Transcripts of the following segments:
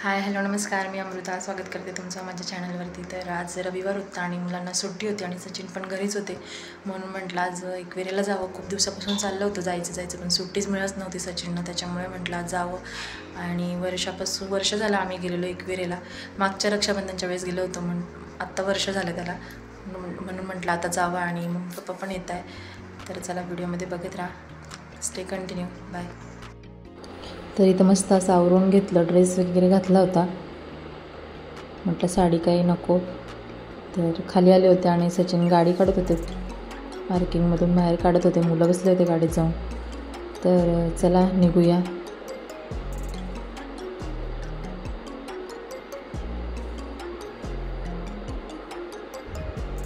Hi hello नमस्कार, मी अमृता. स्वागत करते तुमचं माझ्या चॅनलवरती. तर आज रविवार होता आणि मुलांना सुट्टी होती आणि सचिन पण घरीच होते, म्हणून म्हटलं आज एकविरेला जावं. खूप दिवसापासून चाललं होतं जायचं पण सुट्टीच मिळत नव्हती सचिननं, त्याच्यामुळे म्हटलं आज जावं. आणि वर्ष झालं आम्ही गेलेलो एकविरेला. मागच्या रक्षाबंधनच्या वेळेस गेलो होतो, आत्ता वर्ष झालं त्याला, म्हणून म्हटलं आता जावं. आणि मग पप्पा पण येत आहे. तर चला व्हिडिओमध्ये बघत राहा. Stay continue. बाय. तर इथं मस्त असं आवरून घेतलं, ड्रेस वगैरे घातला होता. म्हटलं साडी काही नको. तर खाली आले होते आणि सचिन गाडी काढत होते, पार्किंगमधून बाहेर काढत होते. मुलं बसले होते गाडीत जाऊन. तर चला निघूया.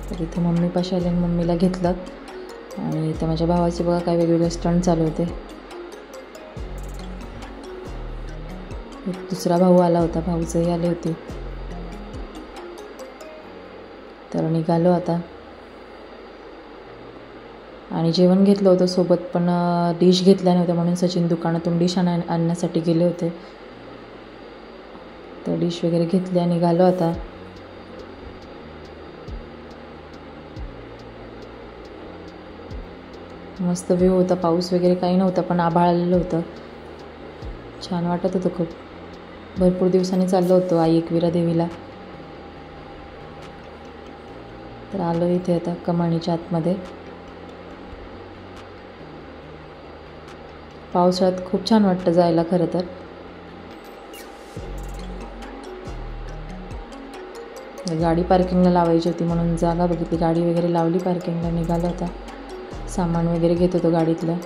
तर इथं मम्मीपाशी आले, मम्मीला घेतलं. आणि इथं माझ्या भावाचे बघा काय वेगवेगळे स्टंट चालू होते. दुसरा भाऊ आला होता, भाऊचंही आले होते. तर निघालो आता. आणि जेवण घेतलं होतं सोबत, पण डिश घेतल्या नव्हत्या, म्हणून सचिन दुकानातून डिश आणण्यासाठी गेले होते. तर डिश वगैरे घेतल्या, निघालो आता. मस्त व्ह्यू होता. पाऊस वगैरे काही नव्हता, पण आभाळ आलेलं होतं. छान वाटत होतं खूप. भरपूर दिवसांनी चाललो होतो आई एकविरा देवीला. तर आलो इथे आता कमानीच्या आतमध्ये. पावसाळ्यात खूप छान वाटतं जायला खरं तर. गाडी पार्किंगला लावायची होती म्हणून जागा बघितली, गाडी वगैरे लावली पार्किंगला. निघालो आता. सामान वगैरे घेत होतो गाडीतलं.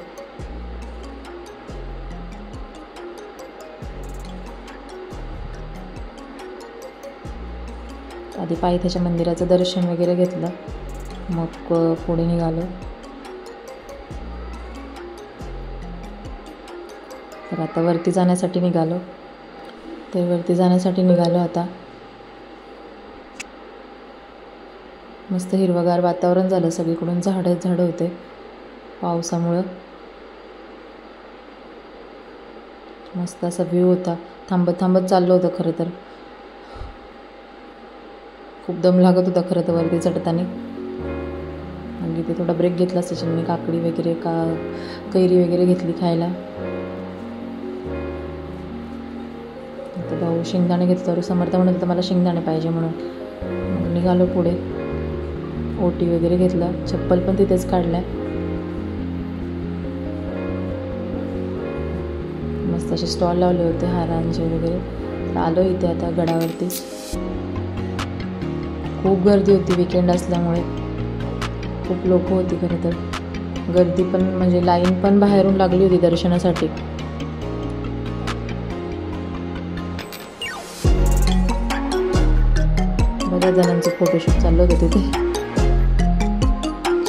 आधी पायथ्याच्या मंदिराचं दर्शन वगैरे घेतलं, मग पुढे निघालो. तर आता वरती जाण्यासाठी निघालो. आता. मस्त हिरवगार वातावरण झालं, सगळीकडून झाडं होते पावसामुळं. मस्त असा व्ह्यू होता. थांबत चाललो होतं खरं तर. खूप दम लागत होता खरं तर वरती चढताना. मग इथे थोडा ब्रेक घेतला सचिनने. काकडी वगैरे कैरी वगैरे घेतली खायला. तर भाऊ शेंगदाणे घेतलं. समर्थ म्हणत होता मला शेंगदाणे पाहिजे म्हणून. मग निघालो पुढे. ओटी वगैरे घेतला. चप्पल पण तिथेच काढल्या. मस्त असे स्टॉल लावले होते हारांचे वगैरे. तर आलो इथे आता गडावरती. खूप गर्दी होती, विकेंड असल्यामुळे खूप लोक होती खरं तर. गर्दी पण म्हणजे लाईन पण बाहेरून लागली होती दर्शनासाठी. बऱ्याच जणांचं फोटोशूट चाललं होतं तिथे.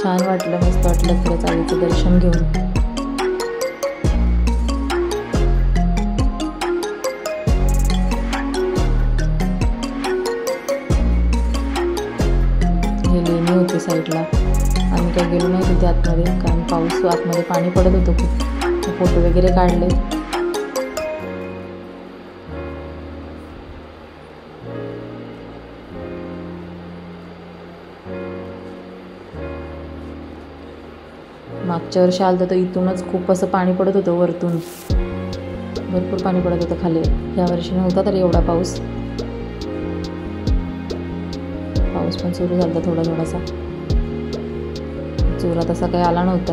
छान वाटलं, मस्त वाटलं खरंच आईचं दर्शन घेऊन. हे लेणी होती साईडला. आम्ही काही गेलो नाही तिथे आतमध्ये, कारण पाऊस, आतमध्ये पाणी पडत होतं खूप. फोटो वगैरे काढले. मागच्या वर्षी आलं तर इथूनच खूप असं पाणी पडत होतं वरतून. भरपूर पाणी पडत होतं खाली. या वर्षी नव्हता तरी एवढा पाऊस पण सुरू झाला थोडासा. जोरात असा काही आला नव्हता.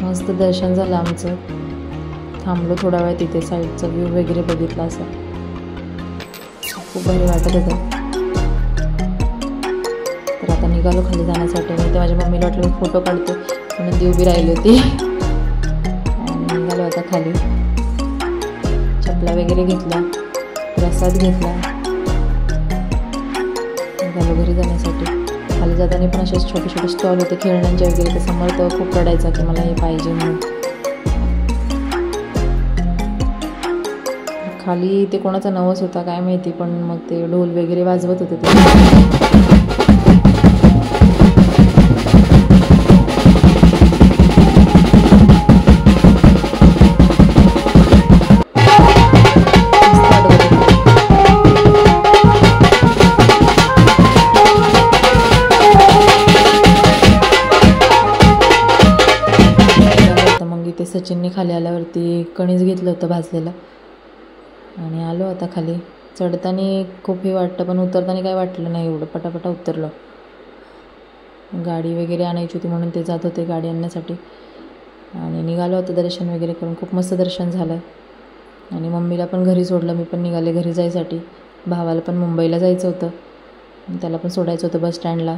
मस्त दर्शन झालं आमचं. थांबलो थोडा वेळ तिथे, साईडचा व्ह्यू वगैरे बघितला. असं खूप भारी वाटत होतं. तर आता निघालो खाली जाण्यासाठी. मी तर माझ्या मम्मीला वाटलं मी फोटो काढतो म्हणून ती उभी राहिली होती. आणि निघालो आता खाली. चपला वगैरे घेतला, प्रसाद घेतला. निघालो घरी जाण्यासाठी. खाली जाताना पण असेच छोटे स्टॉल होते खेळण्यांचे वगैरे. तर समर्थ खूप रडायचा की मला हे पाहिजे म्हणून. खाली ते कोणाचा नवस होता काय माहिती, पण मग ते ढोल वगैरे वाजवत होते ते. सचिनने खाली आल्यावरती कणीस घेतलं होतं भाजलेलं आणि आलो आता खाली. चढताना खूप हे वाटतं पण उतरताना काही वाटलं नाही एवढं, पटापटा उतरलो. गाडी वगैरे आणायची होती म्हणून ते जात होते गाडी आणण्यासाठी आणि निघालो होतं दर्शन वगैरे करून. खूप मस्त दर्शन झालं आणि मम्मीला पण घरी सोडलं. मी पण निघाले घरी जायसाठी. भावाला पण मुंबईला जायचं होतं, त्याला पण सोडायचं होतं बस स्टँडला.